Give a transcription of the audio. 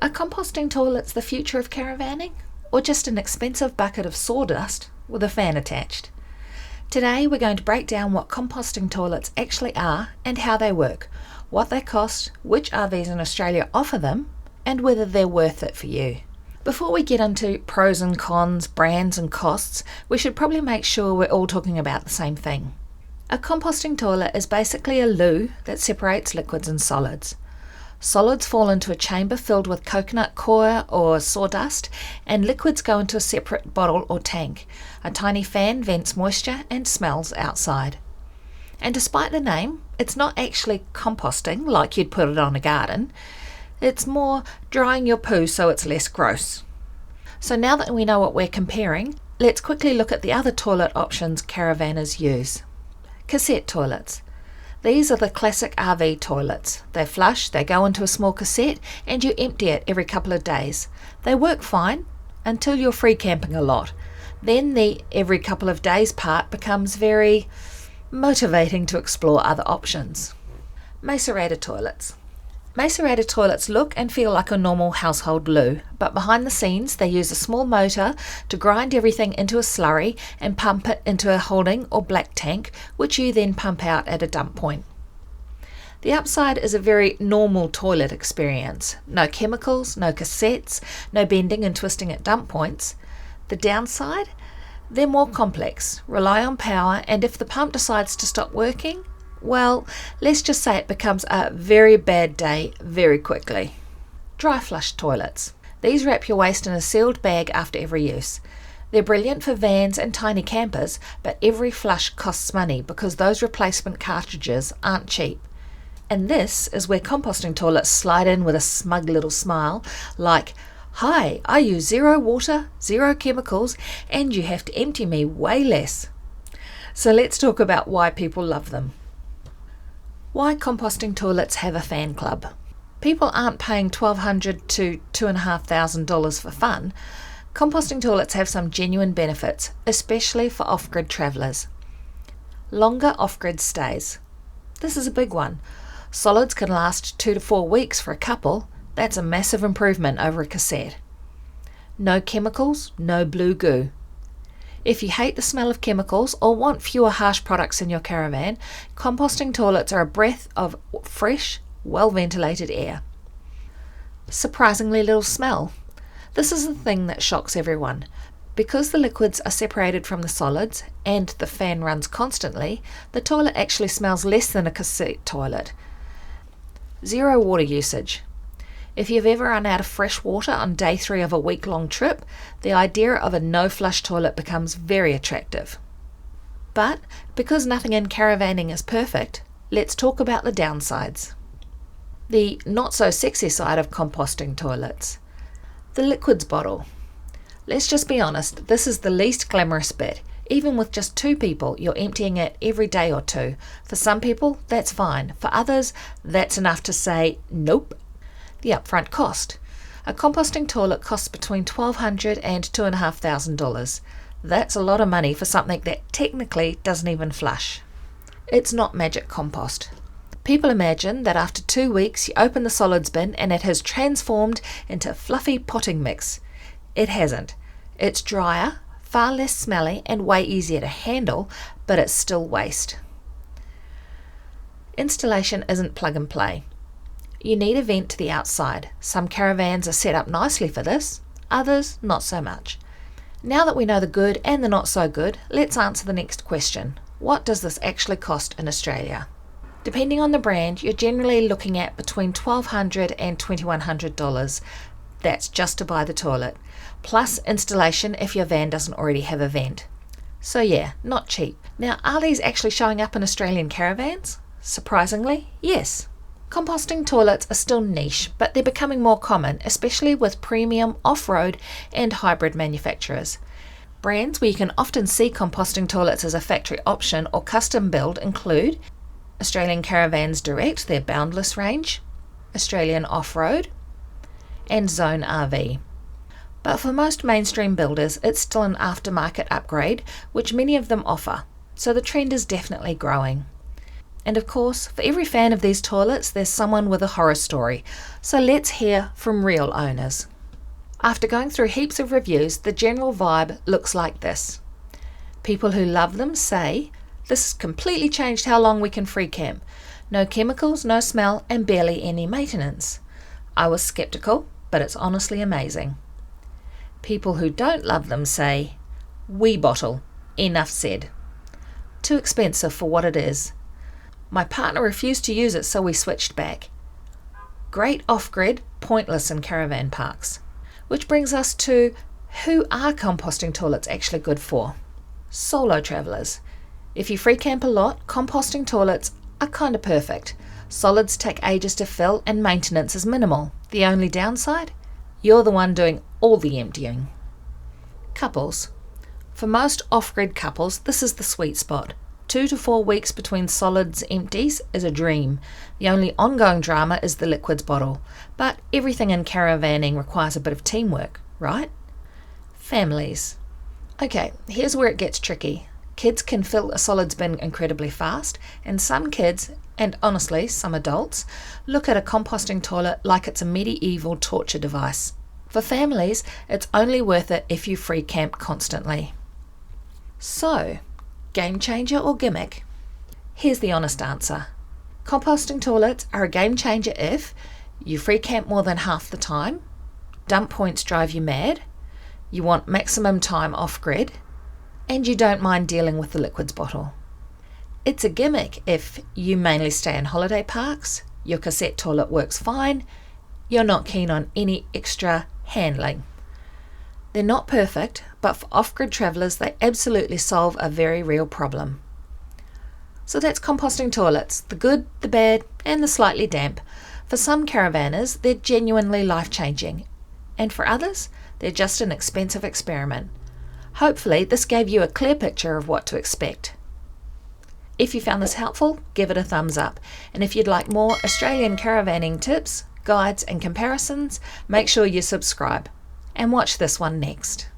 Are composting toilets the future of caravanning, or just an expensive bucket of sawdust with a fan attached? Today we're going to break down what composting toilets actually are and how they work, what they cost, which RVs in Australia offer them, and whether they're worth it for you. Before we get into pros and cons, brands and costs, we should probably make sure we're all talking about the same thing. A composting toilet is basically a loo that separates liquids and solids. Solids fall into a chamber filled with coconut coir or sawdust, and liquids go into a separate bottle or tank. A tiny fan vents moisture and smells outside. And despite the name, it's not actually composting like you'd put it on a garden. It's more drying your poo so it's less gross. So now that we know what we're comparing, let's quickly look at the other toilet options caravanners use. Cassette toilets. These are the classic RV toilets. They flush, they go into a small cassette, and you empty it every couple of days. They work fine until you're free camping a lot. Then the every couple of days part becomes very motivating to explore other options. Macerator toilets. Macerator toilets look and feel like a normal household loo, but behind the scenes they use a small motor to grind everything into a slurry and pump it into a holding or black tank, which you then pump out at a dump point. The upside is a very normal toilet experience. No chemicals, no cassettes, no bending and twisting at dump points. The downside? They're more complex, rely on power, and if the pump decides to stop working, well, let's just say it becomes a very bad day very quickly. Dry flush toilets. These wrap your waste in a sealed bag after every use. They're brilliant for vans and tiny campers, but every flush costs money because those replacement cartridges aren't cheap. And this is where composting toilets slide in with a smug little smile, like, "Hi, I use zero water, zero chemicals, and you have to empty me way less." So let's talk about why people love them. Why composting toilets have a fan club. People aren't paying $1,200 to $2,500 for fun. Composting toilets have some genuine benefits, especially for off-grid travellers. Longer off-grid stays. This is a big one. Solids can last 2 to 4 weeks for a couple. That's a massive improvement over a cassette. No chemicals, no blue goo. If you hate the smell of chemicals or want fewer harsh products in your caravan, composting toilets are a breath of fresh, well-ventilated air. Surprisingly little smell. This is the thing that shocks everyone. Because the liquids are separated from the solids and the fan runs constantly, the toilet actually smells less than a cassette toilet. Zero water usage. If you've ever run out of fresh water on day 3 of a week-long trip, the idea of a no-flush toilet becomes very attractive. But because nothing in caravanning is perfect, let's talk about the downsides. The not-so-sexy side of composting toilets. The liquids bottle. Let's just be honest, this is the least glamorous bit. Even with just 2 people, you're emptying it every day or 2. For some people, that's fine. For others, that's enough to say, nope. The upfront cost. A composting toilet costs between $1,200 and $2,500. That's a lot of money for something that technically doesn't even flush. It's not magic compost. People imagine that after 2 weeks you open the solids bin and it has transformed into fluffy potting mix. It hasn't. It's drier, far less smelly and way easier to handle, but it's still waste. Installation isn't plug and play. You need a vent to the outside. Some caravans are set up nicely for this, others not so much. Now that we know the good and the not so good, let's answer the next question. What does this actually cost in Australia? Depending on the brand, you're generally looking at between $1,200 and $2,100. That's just to buy the toilet, plus installation if your van doesn't already have a vent. So yeah, not cheap. Now, are these actually showing up in Australian caravans? Surprisingly, yes. Composting toilets are still niche, but they're becoming more common, especially with premium, off-road and hybrid manufacturers. Brands where you can often see composting toilets as a factory option or custom build include Australian Caravans Direct, their Boundless range, Australian Off-Road, and Zone RV. But for most mainstream builders, it's still an aftermarket upgrade, which many of them offer, so the trend is definitely growing. And of course, for every fan of these toilets, there's someone with a horror story. So let's hear from real owners. After going through heaps of reviews, the general vibe looks like this. People who love them say, "This has completely changed how long we can free camp. No chemicals, no smell, and barely any maintenance. I was skeptical, but it's honestly amazing." People who don't love them say, "We bottle. Enough said. Too expensive for what it is. My partner refused to use it, so we switched back." Great off-grid, pointless in caravan parks. Which brings us to, who are composting toilets actually good for? Solo travellers. If you free camp a lot, composting toilets are kind of perfect. Solids take ages to fill and maintenance is minimal. The only downside? You're the one doing all the emptying. Couples. For most off-grid couples, this is the sweet spot. 2 to 4 weeks between solids empties is a dream. The only ongoing drama is the liquids bottle. But everything in caravanning requires a bit of teamwork, right? Families. Okay, here's where it gets tricky. Kids can fill a solids bin incredibly fast, and some kids, and honestly some adults, look at a composting toilet like it's a medieval torture device. For families, it's only worth it if you free camp constantly. So, game changer or gimmick? Here's the honest answer. Composting toilets are a game changer if you free camp more than half the time, dump points drive you mad, you want maximum time off-grid, and you don't mind dealing with the liquids bottle. It's a gimmick if you mainly stay in holiday parks, your cassette toilet works fine, you're not keen on any extra handling. They're not perfect, but for off-grid travellers they absolutely solve a very real problem. So that's composting toilets, the good, the bad and the slightly damp. For some caravanners they're genuinely life-changing, and for others they're just an expensive experiment. Hopefully this gave you a clear picture of what to expect. If you found this helpful, give it a thumbs up, and if you'd like more Australian caravanning tips, guides and comparisons, make sure you subscribe. And watch this one next.